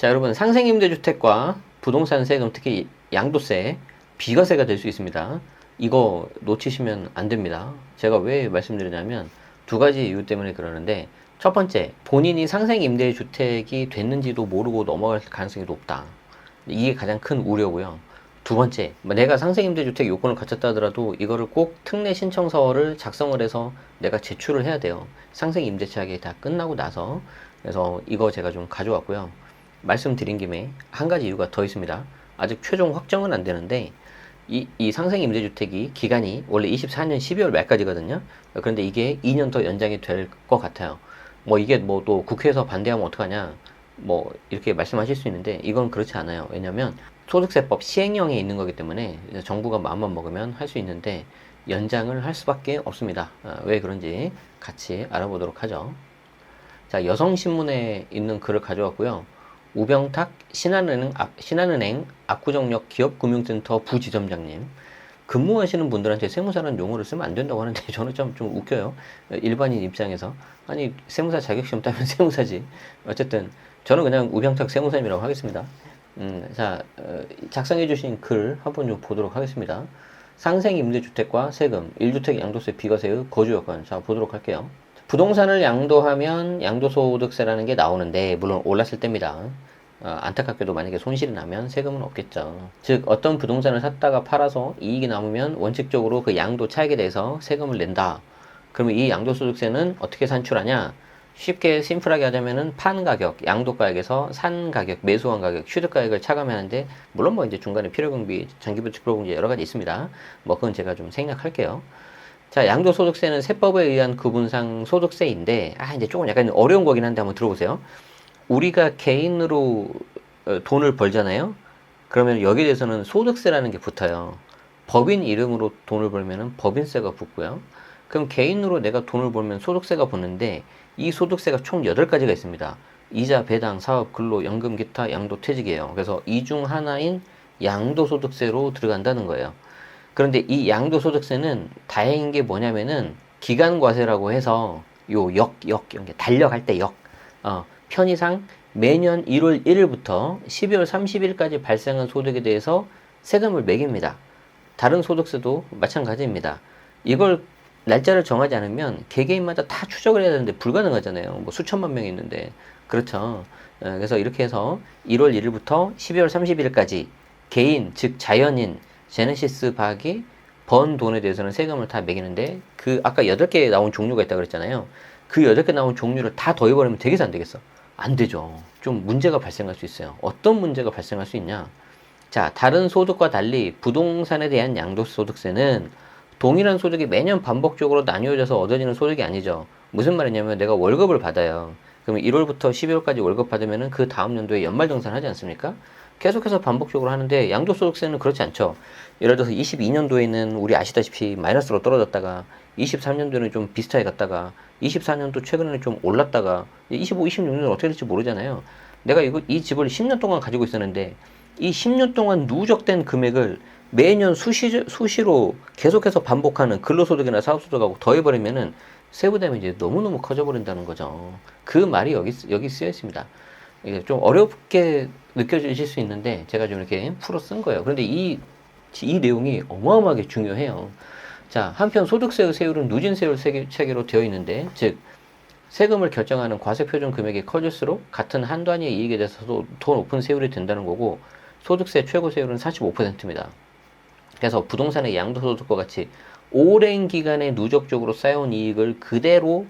자, 여러분, 상생임대주택과 부동산 세금, 특히 양도세, 비과세가 될 수 있습니다. 이거 놓치시면 안 됩니다. 제가 왜 말씀드리냐면 두 가지 이유 때문에 그러는데, 첫 번째, 본인이 상생임대주택이 됐는지도 모르고 넘어갈 가능성이 높다. 이게 가장 큰 우려고요. 두 번째, 내가 상생임대주택 요건을 갖췄다 하더라도 이거를 꼭 특례 신청서를 작성을 해서 내가 제출을 해야 돼요. 상생임대차익이 다 끝나고 나서. 그래서 이거 제가 좀 가져왔고요. 말씀드린 김에 한 가지 이유가 더 있습니다. 아직 최종 확정은 안 되는데, 이 상생임대주택이 기간이 원래 24년 12월 말까지거든요. 그런데 이게 2년 더 연장이 될 것 같아요. 이게 또 국회에서 반대하면 어떡하냐, 이렇게 말씀하실 수 있는데, 이건 그렇지 않아요. 왜냐면 소득세법 시행령에 있는 거기 때문에 정부가 마음만 먹으면 할 수 있는데 연장을 할 수밖에 없습니다. 왜 그런지 같이 알아보도록 하죠. 자, 여성신문에 있는 글을 가져왔고요. 우병탁 신한은행 압구정역 기업금융센터 부지점장님. 근무하시는 분들한테 세무사라는 용어를 쓰면 안 된다고 하는데 저는 좀 웃겨요. 일반인 입장에서. 아니, 세무사 자격시험 따면 세무사지. 어쨌든 저는 그냥 우병탁 세무사님이라고 하겠습니다. 자, 작성해 주신 글 한번 좀 보도록 하겠습니다. 상생임대주택과 세금, 1주택 양도세 비과세의 거주요건. 자, 보도록 할게요. 부동산을 양도하면 양도소득세라는 게 나오는데, 물론 올랐을 때입니다. 안타깝게도 만약에 손실이 나면 세금은 없겠죠. 즉, 어떤 부동산을 샀다가 팔아서 이익이 남으면 원칙적으로 그 양도 차익에 대해서 세금을 낸다. 그러면 이 양도소득세는 어떻게 산출하냐? 쉽게 심플하게 하자면은 판 가격, 양도가액에서 산 가격, 매수한 가격, 취득가액을 차감하는데, 물론 이제 중간에 필요경비, 장기부 특별공제 여러 가지 있습니다. 그건 제가 좀 생략할게요. 자, 양도소득세는 세법에 의한 구분상 소득세인데, 이제 조금 약간 어려운 거긴 한데 한번 들어보세요. 우리가 개인으로 돈을 벌잖아요? 그러면 여기에 대해서는 소득세라는 게 붙어요. 법인 이름으로 돈을 벌면은 법인세가 붙고요. 그럼 개인으로 내가 돈을 벌면 소득세가 붙는데, 이 소득세가 총 8가지가 있습니다. 이자, 배당, 사업, 근로, 연금, 기타, 양도, 퇴직이에요. 그래서 이 중 하나인 양도소득세로 들어간다는 거예요. 그런데 이 양도소득세는 다행인 게 뭐냐면은 기간과세라고 해서 달력할 때 편의상 매년 1월 1일부터 12월 30일까지 발생한 소득에 대해서 세금을 매깁니다. 다른 소득세도 마찬가지입니다. 이걸 날짜를 정하지 않으면 개개인마다 다 추적을 해야 되는데 불가능하잖아요. 수천만 명이 있는데. 그렇죠. 그래서 이렇게 해서 1월 1일부터 12월 30일까지 개인, 즉 자연인, 제네시스 박이 번 돈에 대해서는 세금을 다 매기는데, 아까 8개 나온 종류가 있다고 그랬잖아요. 그 8개 나온 종류를 다 더해버리면 되겠어, 안 되겠어? 안 되죠. 좀 문제가 발생할 수 있어요. 어떤 문제가 발생할 수 있냐? 자, 다른 소득과 달리 부동산에 대한 양도소득세는 동일한 소득이 매년 반복적으로 나뉘어져서 얻어지는 소득이 아니죠. 무슨 말이냐면 내가 월급을 받아요. 그러면 1월부터 12월까지 월급 받으면은 그 다음 연도에 연말정산 하지 않습니까? 계속해서 반복적으로 하는데, 양도소득세는 그렇지 않죠. 예를 들어서 22년도에는 우리 아시다시피 마이너스로 떨어졌다가 23년도에는 좀 비슷하게 갔다가 24년도 최근에는 좀 올랐다가 25, 26년은 어떻게 될지 모르잖아요. 내가 이 집을 10년 동안 가지고 있었는데 이 10년 동안 누적된 금액을 매년 수시로 계속해서 반복하는 근로소득이나 사업소득하고 더해버리면은 세부담이 이제 너무너무 커져버린다는 거죠. 그 말이 여기 쓰여 있습니다. 이게 좀 어렵게 느껴지실 수 있는데 제가 좀 이렇게 풀어 쓴 거예요. 그런데 이 내용이 어마어마하게 중요해요. 자, 한편 소득세의 세율은 누진세율 체계로 되어 있는데, 즉 세금을 결정하는 과세표준 금액이 커질수록 같은 한 단위의 이익에 대해서도 더 높은 세율이 된다는 거고, 소득세 최고 세율은 45%입니다. 그래서 부동산의 양도소득과 같이 오랜 기간에 누적적으로 쌓여온 이익을 그대로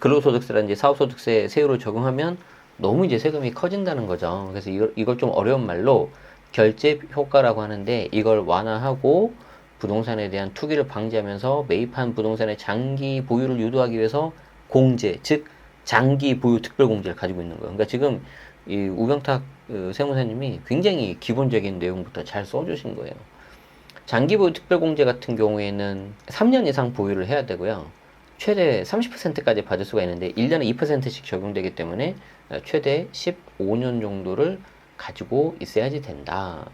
근로소득세라든지 사업소득세 세율을 적용하면 너무 이제 세금이 커진다는 거죠. 그래서 이걸 좀 어려운 말로 결집 효과라고 하는데, 이걸 완화하고 부동산에 대한 투기를 방지하면서 매입한 부동산의 장기 보유를 유도하기 위해서 공제, 즉 장기 보유 특별공제를 가지고 있는 거예요. 그러니까 지금 이 우병탁 세무사님이 굉장히 기본적인 내용부터 잘 써주신 거예요. 장기 보유 특별공제 같은 경우에는 3년 이상 보유를 해야 되고요. 최대 30%까지 받을 수가 있는데 1년에 2%씩 적용되기 때문에 최대 15년 정도를 가지고 있어야지 된다.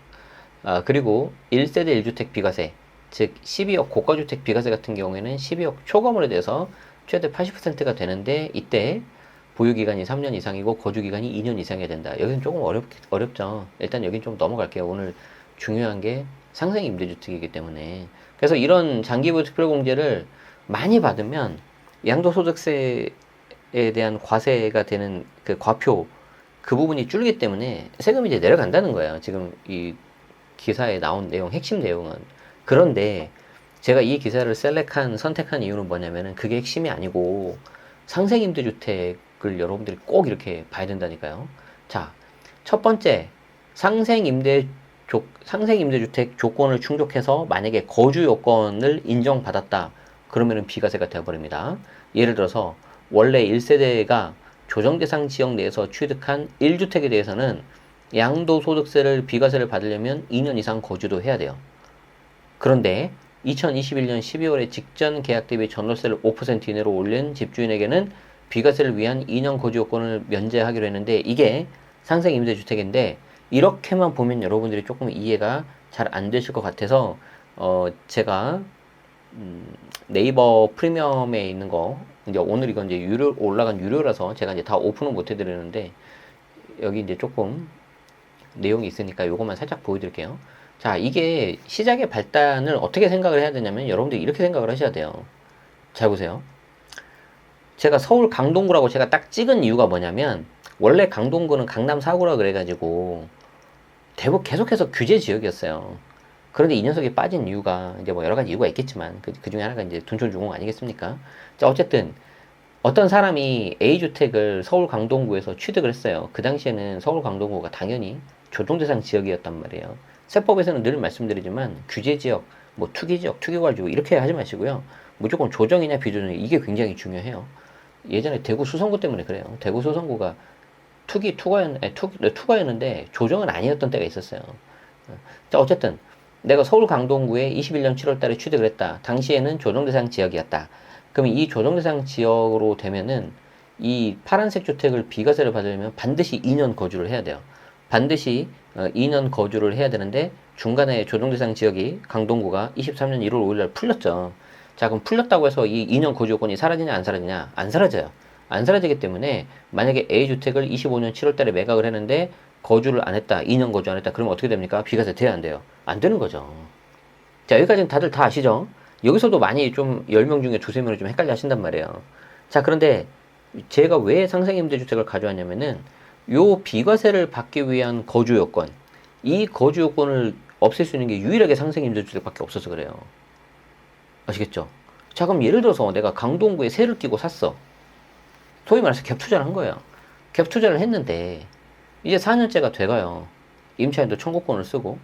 그리고 1세대 1주택 비과세, 즉 12억 고가주택 비과세 같은 경우에는 12억 초과물에 대해서 최대 80%가 되는데, 이때 보유기간이 3년 이상이고 거주기간이 2년 이상이어야 된다. 여기는 조금 어렵죠. 일단 여긴 좀 넘어갈게요. 오늘 중요한 게 상생임대주택이기 때문에. 그래서 이런 장기보유 특별공제를 많이 받으면 양도소득세에 대한 과세가 되는 그 과표 그 부분이 줄기 때문에 세금이 이제 내려간다는 거예요. 지금 이 기사에 나온 내용, 핵심 내용은. 그런데 제가 이 기사를 선택한 이유는 뭐냐면은 그게 핵심이 아니고 상생임대주택을 여러분들이 꼭 이렇게 봐야 된다니까요. 자, 첫 번째, 상생임대주택 조건을 충족해서 만약에 거주 요건을 인정받았다. 그러면은 비과세가 되어버립니다. 예를 들어서 원래 1세대가 조정대상 지역 내에서 취득한 1주택에 대해서는 양도소득세를 비과세를 받으려면 2년 이상 거주도 해야 돼요. 그런데 2021년 12월에 직전 계약 대비 전월세를 5% 이내로 올린 집주인에게는 비과세를 위한 2년 거주 요건을 면제하기로 했는데 이게 상생임대주택인데 이렇게만 보면 여러분들이 조금 이해가 잘 안 되실 것 같아서 제가 네이버 프리미엄에 있는 거 이제 오늘 이건 이제 올라간 유료라서 제가 이제 다 오픈은 못 해드리는데 여기 이제 조금 내용이 있으니까 이것만 살짝 보여드릴게요. 자, 이게 시작의 발단을 어떻게 생각을 해야 되냐면 여러분들이 이렇게 생각을 하셔야 돼요. 잘 보세요. 제가 서울 강동구라고 제가 딱 찍은 이유가 뭐냐면 원래 강동구는 강남 4구라 그래가지고 대부분 계속해서 규제 지역이었어요. 그런데 이 녀석이 빠진 이유가 이제 뭐 여러 가지 이유가 있겠지만 그 중에 하나가 이제 둔촌주공 아니겠습니까? 자, 어쨌든 어떤 사람이 A주택을 서울 강동구에서 취득을 했어요. 그 당시에는 서울 강동구가 당연히 조정대상 지역이었단 말이에요. 세법에서는 늘 말씀드리지만 규제지역, 뭐 투기지역, 투기과주 이렇게 하지 마시고요. 무조건 조정이냐 비조정이냐 이게 굉장히 중요해요. 예전에 대구 수성구 때문에 그래요. 대구 수성구가 투과였는데 조정은 아니었던 때가 있었어요. 자, 어쨌든 내가 서울 강동구에 21년 7월 달에 취득을 했다. 당시에는 조정대상 지역이었다. 그럼 이 조정대상 지역으로 되면은 이 파란색 주택을 비과세를 받으려면 반드시 2년 거주를 해야 돼요. 반드시 2년 거주를 해야 되는데 중간에 조정대상 지역이 강동구가 23년 1월 5일날 풀렸죠. 자, 그럼 풀렸다고 해서 이 2년 거주 요건이 사라지냐 안 사라지냐? 안 사라져요. 안 사라지기 때문에 만약에 A주택을 25년 7월 달에 매각을 했는데 거주를 안 했다. 2년 거주 안 했다. 그러면 어떻게 됩니까? 비과세 돼야 안 돼요? 안 되는 거죠. 자, 여기까지는 다들 다 아시죠? 여기서도 많이 좀 10명 중에 두세 명이 좀 헷갈려 하신단 말이에요. 자, 그런데 제가 왜 상생임대주택을 가져왔냐면은 요 비과세를 받기 위한 거주 요건, 이 거주 요건을 없앨 수 있는 게 유일하게 상생임대주택밖에 없어서 그래요. 아시겠죠? 자, 그럼 예를 들어서 내가 강동구에 세를 끼고 샀어. 소위 말해서 갭투자를 한 거예요. 갭투자를 했는데 이제 4년째가 돼가요. 임차인도 청구권을 쓰고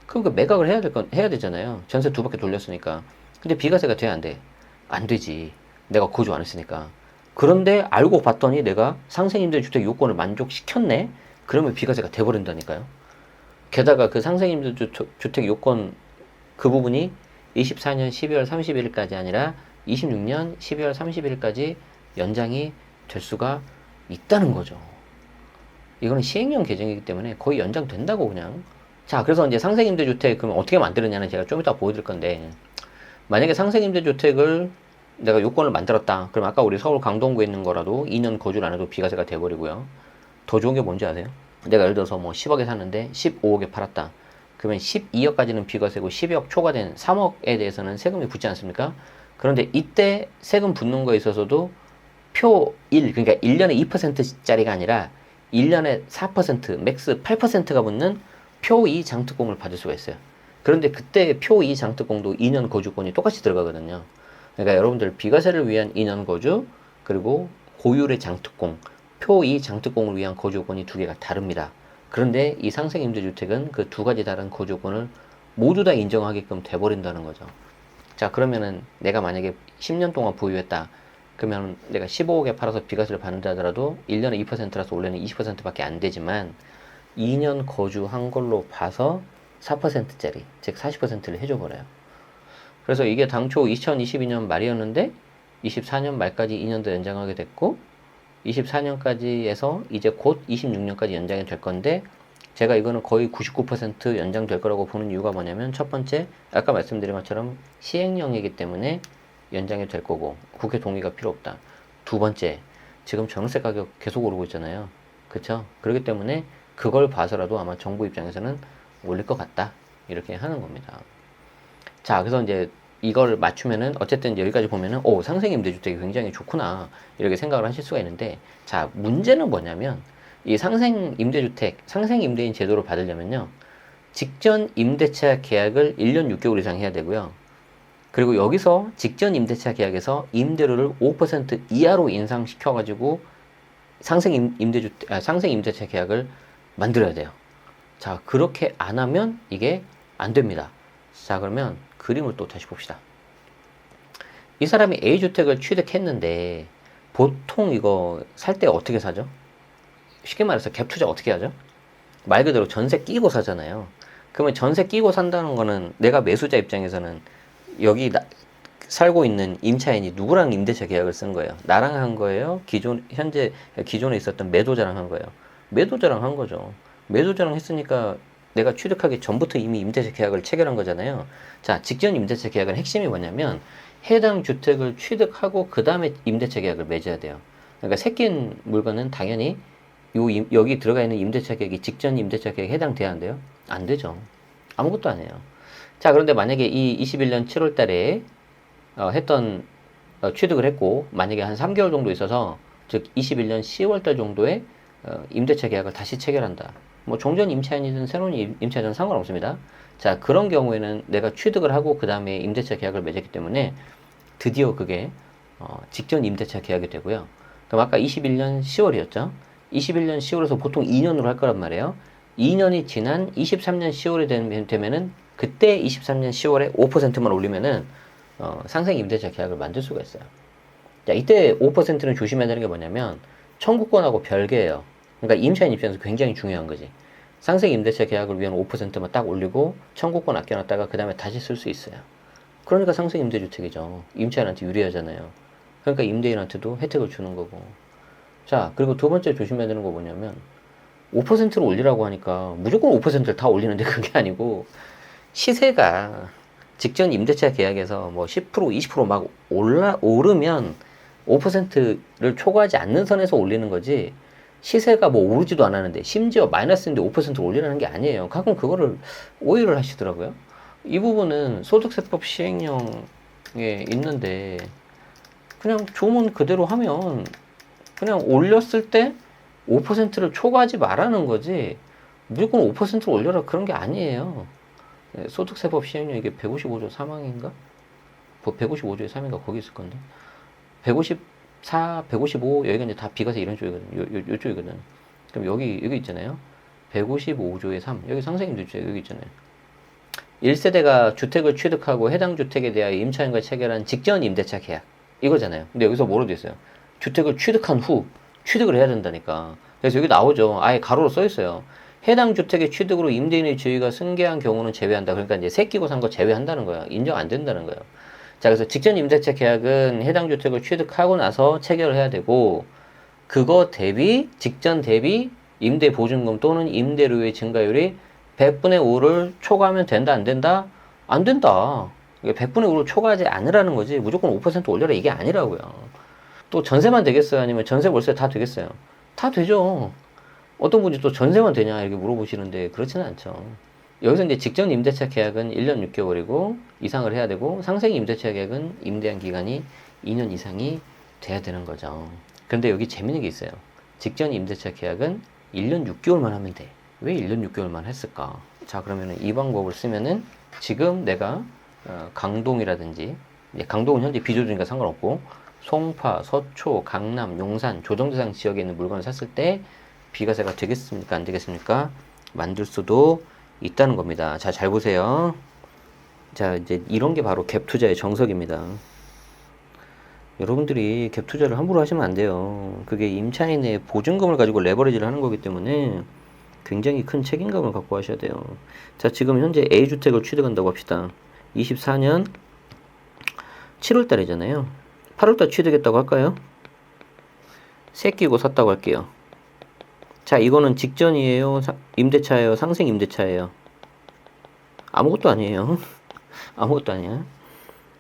그럼 그 매각을 해야 되잖아요. 전세 2바퀴 돌렸으니까. 근데 비과세가 돼야 안 돼? 안 되지. 내가 거주 안 했으니까. 그런데 알고 봤더니 내가 상생임대주택 요건을 만족시켰네? 그러면 비과세가 돼버린다니까요. 게다가 그 상생임대주택 요건 그 부분이 24년 12월 31일까지 아니라 26년 12월 31일까지 연장이 될 수가 있다는 거죠. 이거는 시행령 개정이기 때문에 거의 연장된다고 그냥. 자, 그래서 이제 상생임대주택 그럼 어떻게 만드느냐는 제가 좀 이따 보여드릴 건데 만약에 상생임대주택을 내가 요건을 만들었다. 그럼 아까 우리 서울 강동구에 있는 거라도 2년 거주를 안 해도 비과세가 돼버리고요. 더 좋은 게 뭔지 아세요? 내가 예를 들어서 뭐 10억에 샀는데 15억에 팔았다. 그러면 12억까지는 비과세고 12억 초과된 3억에 대해서는 세금이 붙지 않습니까? 그런데 이때 세금 붙는 거에 있어서도 표 1, 그러니까 1년에 2%짜리가 아니라 1년에 4%, 맥스 8%가 붙는 표 2 장특공을 받을 수가 있어요. 그런데 그때 표 2 장특공도 2년 거주권이 똑같이 들어가거든요. 그러니까 여러분들 비과세를 위한 2년 거주, 그리고 고율의 장특공, 표 2 장특공을 위한 거주권이 두 개가 다릅니다. 그런데 이 상생임대주택은 그 두 가지 다른 거주권을 모두 다 인정하게끔 돼버린다는 거죠. 자, 그러면은 내가 만약에 10년 동안 보유했다. 그러면 내가 15억에 팔아서 비과세를 받는다 하더라도 1년에 2%라서 원래는 20%밖에 안 되지만 2년 거주한 걸로 봐서 4%짜리, 즉 40%를 해줘버려요. 그래서 이게 당초 2022년 말이었는데 24년 말까지 2년 더 연장하게 됐고 24년까지에서 이제 곧 26년까지 연장이 될 건데 제가 이거는 거의 99% 연장될 거라고 보는 이유가 뭐냐면 첫 번째, 아까 말씀드린 것처럼 시행령이기 때문에 연장이 될 거고 국회 동의가 필요 없다. 두 번째, 지금 전월세 가격 계속 오르고 있잖아요. 그쵸? 그렇기 때문에 그걸 봐서라도 아마 정부 입장에서는 올릴 것 같다. 이렇게 하는 겁니다. 자, 그래서 이제 이걸 맞추면은 어쨌든 여기까지 보면은 상생 임대주택이 굉장히 좋구나. 이렇게 생각을 하실 수가 있는데, 자, 문제는 뭐냐면 이 상생 임대주택, 상생 임대인 제도를 받으려면요. 직전 임대차 계약을 1년 6개월 이상 해야 되고요. 그리고 여기서 직전 임대차 계약에서 임대료를 5% 이하로 인상시켜가지고 상생 임대차 계약을 만들어야 돼요. 자, 그렇게 안 하면 이게 안 됩니다. 자, 그러면 그림을 또 다시 봅시다. 이 사람이 A주택을 취득했는데 보통 이거 살 때 어떻게 사죠? 쉽게 말해서 갭 투자 어떻게 하죠? 말 그대로 전세 끼고 사잖아요. 그러면 전세 끼고 산다는 거는 내가 매수자 입장에서는 여기 살고 있는 임차인이 누구랑 임대차 계약을 쓴 거예요? 나랑 한 거예요? 기존에 있었던 매도자랑 한 거예요? 매도자랑 한 거죠. 매도자랑 했으니까 내가 취득하기 전부터 이미 임대차 계약을 체결한 거잖아요. 자, 직전 임대차 계약은 핵심이 뭐냐면 해당 주택을 취득하고 그 다음에 임대차 계약을 맺어야 돼요. 그러니까 새낀 물건은 당연히 여기 들어가 있는 임대차 계약이 직전 임대차 계약에 해당돼야 한대요? 안 되죠. 아무것도 안 해요. 자, 그런데 만약에 이 21년 7월 달에 취득을 했고 만약에 한 3개월 정도 있어서 즉 21년 10월 달 정도에 임대차 계약을 다시 체결한다. 뭐 종전 임차인이든 새로운 임차인이든 상관없습니다. 자, 그런 경우에는 내가 취득을 하고 그 다음에 임대차 계약을 맺었기 때문에 드디어 그게 직전 임대차 계약이 되고요. 그럼 아까 21년 10월이었죠. 21년 10월에서 보통 2년으로 할 거란 말이에요. 2년이 지난 23년 10월이 되면은 그때 23년 10월에 5%만 올리면은 상생 임대차 계약을 만들 수가 있어요. 자, 이때 5%는 조심해야 되는 게 뭐냐면 청구권하고 별개예요. 그러니까 임차인 입장에서 굉장히 중요한 거지. 상생 임대차 계약을 위한 5%만 딱 올리고 청구권 아껴놨다가 그 다음에 다시 쓸 수 있어요. 그러니까 상생 임대주택이죠. 임차인한테 유리하잖아요. 그러니까 임대인한테도 혜택을 주는 거고. 자, 그리고 두 번째 조심해야 되는 거 뭐냐면 5%를 올리라고 하니까 무조건 5%를 다 올리는데 그게 아니고 시세가 직전 임대차 계약에서 뭐 10%, 20%막 오르면 5%를 초과하지 않는 선에서 올리는 거지 시세가 뭐 오르지도 않았는데 심지어 마이너스인데 5%를 올리라는 게 아니에요. 가끔 그거를 오해를 하시더라고요. 이 부분은 소득세법 시행령에 있는데 그냥 조문 그대로 하면 그냥 올렸을 때 5%를 초과하지 말라는 거지 무조건 5%를 올려라 그런 게 아니에요. 소득세법 시행령 이게 155조 3항인가? 155조의 3인가 거기 있을 건데 154, 155 여기가 이제 다 비과세 이런 쪽이거든. 요 쪽이거든. 그럼 여기 있잖아요. 155조의 3 여기 상생임대주택 여기 있잖아요. 1세대가 주택을 취득하고 해당 주택에 대하여 임차인과 체결한 직전 임대차 계약 이거잖아요. 근데 여기서 뭐로 돼 있어요? 주택을 취득한 후 취득을 해야 된다니까. 그래서 여기 나오죠. 아예 가로로 써 있어요. 해당 주택의 취득으로 임대인의 지위가 승계한 경우는 제외한다. 그러니까 이제 새 끼고 산 거 제외한다는 거야. 인정 안 된다는 거예요. 자, 그래서 직전 임대차 계약은 해당 주택을 취득하고 나서 체결을 해야 되고 그거 직전 대비 임대 보증금 또는 임대료의 증가율이 100분의 5를 초과하면 된다, 안 된다? 안 된다. 100분의 5를 초과하지 않으라는 거지. 무조건 5% 올려라 이게 아니라고요. 또 전세만 되겠어요? 아니면 전세 월세 다 되겠어요? 다 되죠. 어떤 분이 또 전세만 되냐 이렇게 물어보시는데 그렇지는 않죠. 여기서 이제 직전 임대차 계약은 1년 6개월이고 이상을 해야 되고 상생 임대차 계약은 임대한 기간이 2년 이상이 돼야 되는 거죠. 그런데 여기 재밌는 게 있어요. 직전 임대차 계약은 1년 6개월만 하면 돼. 왜 1년 6개월만 했을까? 자, 그러면은 이 방법을 쓰면은 지금 내가 강동이라든지 강동은 현재 비조정이니까 상관없고 송파, 서초, 강남, 용산, 조정대상 지역에 있는 물건을 샀을 때 비과세가 되겠습니까? 안 되겠습니까? 만들 수도 있다는 겁니다. 자, 잘 보세요. 자, 이제 이런 게 바로 갭 투자의 정석입니다. 여러분들이 갭 투자를 함부로 하시면 안 돼요. 그게 임차인의 보증금을 가지고 레버리지를 하는 거기 때문에 굉장히 큰 책임감을 갖고 하셔야 돼요. 자, 지금 현재 A주택을 취득한다고 합시다. 24년 7월 달이잖아요. 8월 달 취득했다고 할까요? 새 끼고 샀다고 할게요. 자, 이거는 직전이에요? 임대차예요? 상생 임대차예요? 아무것도 아니에요. 아무것도 아니야.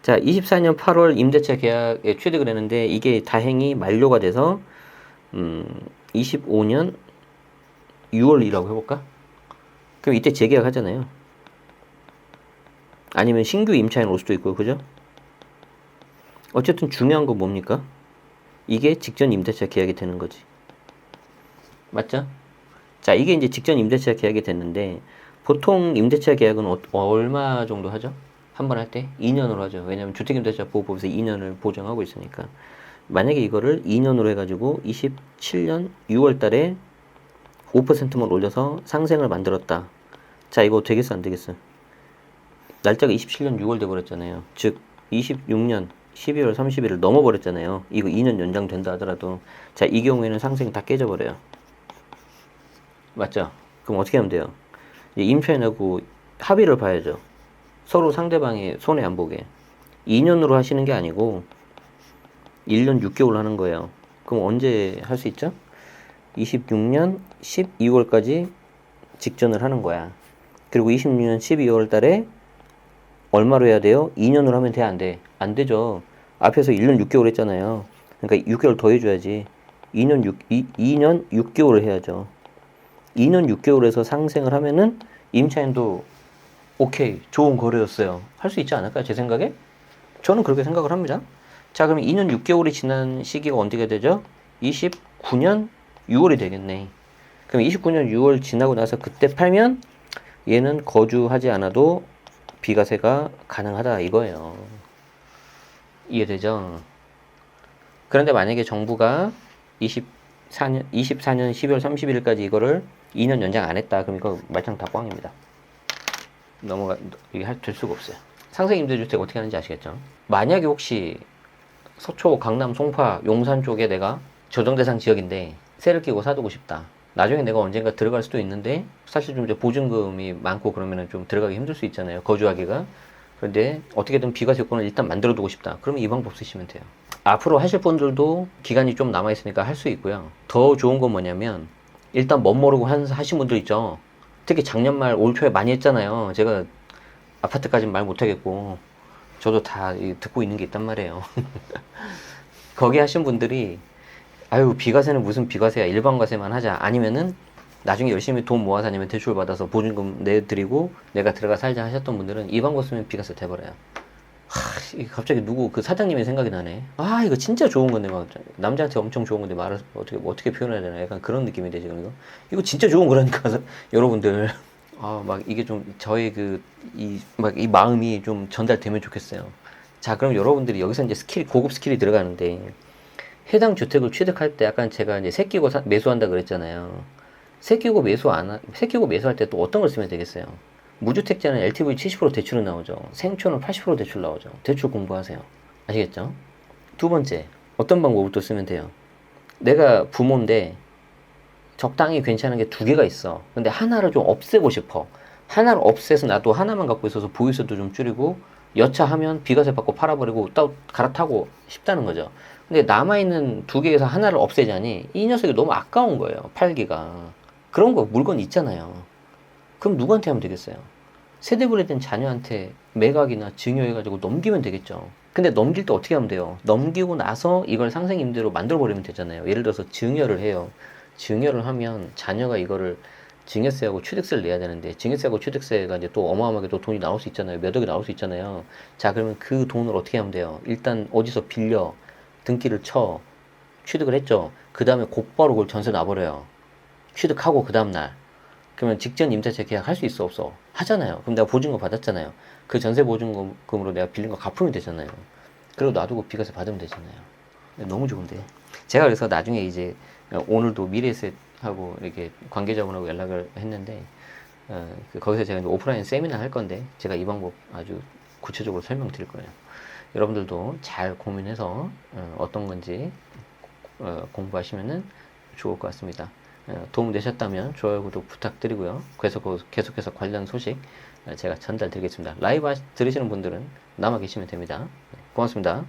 자, 24년 8월 임대차 계약에 취득을 했는데 이게 다행히 만료가 돼서 25년 6월이라고 해볼까? 그럼 이때 재계약 하잖아요. 아니면 신규 임차인 올 수도 있고, 그죠? 어쨌든 중요한 건 뭡니까? 이게 직전 임대차 계약이 되는 거지. 맞죠? 자, 이게 이제 직전 임대차 계약이 됐는데, 보통 임대차 계약은 얼마 정도 하죠? 한 번 할 때? 2년으로 하죠. 왜냐면 주택임대차 보호법에서 2년을 보장하고 있으니까. 만약에 이거를 2년으로 해가지고 27년 6월 달에 5%만 올려서 상생을 만들었다. 자, 이거 되겠어, 안 되겠어? 날짜가 27년 6월 돼버렸잖아요. 즉, 26년 12월 30일을 넘어버렸잖아요. 이거 2년 연장된다 하더라도. 자, 이 경우에는 상생이 다 깨져버려요. 맞죠? 그럼 어떻게 하면 돼요? 임차인하고 합의를 봐야죠. 서로 상대방이 손해 안 보게. 2년으로 하시는 게 아니고 1년 6개월 하는 거예요. 그럼 언제 할 수 있죠? 26년 12월까지 직전을 하는 거야. 그리고 26년 12월 달에 얼마로 해야 돼요? 2년으로 하면 돼, 안 돼? 안 되죠. 앞에서 1년 6개월 했잖아요. 그러니까 6개월 더 해줘야지. 2년 6개월을 해야죠. 2년 6개월에서 상생을 하면은 임차인도 오케이, 좋은 거래였어요. 할 수 있지 않을까요? 제 생각에? 저는 그렇게 생각을 합니다. 자, 그럼 2년 6개월이 지난 시기가 언제가 되죠? 29년 6월이 되겠네. 그럼 29년 6월 지나고 나서 그때 팔면 얘는 거주하지 않아도 비과세가 가능하다 이거예요. 이해되죠? 그런데 만약에 정부가 24년 12월 31일까지 이거를 2년 연장 안 했다. 그럼 이거 말짱 다 꽝입니다. 이게 될 수가 없어요. 상생임대주택 어떻게 하는지 아시겠죠? 만약에 혹시 서초, 강남, 송파, 용산 쪽에 내가 조정대상 지역인데 세를 끼고 사두고 싶다. 나중에 내가 언젠가 들어갈 수도 있는데 사실 좀 이제 보증금이 많고 그러면은 좀 들어가기 힘들 수 있잖아요. 거주하기가. 그런데 어떻게든 비과세권을 일단 만들어 두고 싶다. 그러면 이 방법 쓰시면 돼요. 앞으로 하실 분들도 기간이 좀 남아 있으니까 할 수 있고요. 더 좋은 건 뭐냐면 일단 멋모르고 하신 분들 있죠. 특히 작년 말 올 초에 많이 했잖아요. 제가 아파트까지는 말 못하겠고 저도 다 듣고 있는 게 있단 말이에요. 거기 하신 분들이 아유 비과세는 무슨 비과세야, 일반과세만 하자. 아니면은 나중에 열심히 돈 모아서 아니면 대출 받아서 보증금 내드리고 내가 들어가 살자 하셨던 분들은 이 방법 쓰면 비과세 돼버려요. 갑자기 누구 그 사장님이 생각이 나네. 아 이거 진짜 좋은 건데 막 남자한테 엄청 좋은 건데 말을 어떻게 표현해야 되나, 약간 그런 느낌인데 지금 이거 진짜 좋은 거라니까 여러분들. 아 막 이게 좀 저의 이 마음이 좀 전달되면 좋겠어요. 자, 그럼 여러분들이 여기서 이제 고급 스킬이 들어가는데, 해당 주택을 취득할 때 약간 제가 이제 새끼고 매수한다 그랬잖아요. 새끼고 매수할 때 또 어떤 걸 쓰면 되겠어요? 무주택자는 LTV 70% 대출은 나오죠. 생초는 80% 대출 나오죠. 대출 공부하세요. 아시겠죠? 두 번째, 어떤 방법을 또 쓰면 돼요? 내가 부모인데 적당히 괜찮은 게 두 개가 있어. 근데 하나를 좀 없애고 싶어. 하나를 없애서 나도 하나만 갖고 있어서 보유세도 좀 줄이고 여차하면 비과세 받고 팔아버리고 또 갈아타고 싶다는 거죠. 근데 남아있는 두 개에서 하나를 없애자니 이 녀석이 너무 아까운 거예요. 팔기가. 그런 거 물건 있잖아요. 그럼 누구한테 하면 되겠어요? 세대분해된 자녀한테 매각이나 증여해가지고 넘기면 되겠죠. 근데 넘길 때 어떻게 하면 돼요? 넘기고 나서 이걸 상생임대로 만들어버리면 되잖아요. 예를 들어서 증여를 해요. 증여를 하면 자녀가 이거를 증여세하고 취득세를 내야 되는데 증여세하고 취득세가 이제 또 어마어마하게 또 돈이 나올 수 있잖아요. 몇 억이 나올 수 있잖아요. 자, 그러면 그 돈을 어떻게 하면 돼요? 일단 어디서 빌려 등기를 쳐 취득을 했죠. 그 다음에 곧바로 그걸 전세 놔버려요. 취득하고 그 다음날. 그러면 직전 임대차 계약 할 수 있어 없어? 하잖아요. 그럼 내가 보증금 받았잖아요. 그 전세 보증금으로 내가 빌린 거 갚으면 되잖아요. 그리고 놔두고 비과세 받으면 되잖아요. 너무 좋은데. 제가 그래서 나중에 이제 오늘도 미래에셋하고 이렇게 관계자분하고 연락을 했는데 거기서 제가 오프라인 세미나 할 건데 제가 이 방법 아주 구체적으로 설명드릴 거예요. 여러분들도 잘 고민해서 어떤 건지 공부하시면은 좋을 것 같습니다. 도움 되셨다면 좋아요, 구독 부탁드리고요. 계속해서 관련 소식 제가 전달드리겠습니다. 라이브 들으시는 분들은 남아 계시면 됩니다. 고맙습니다.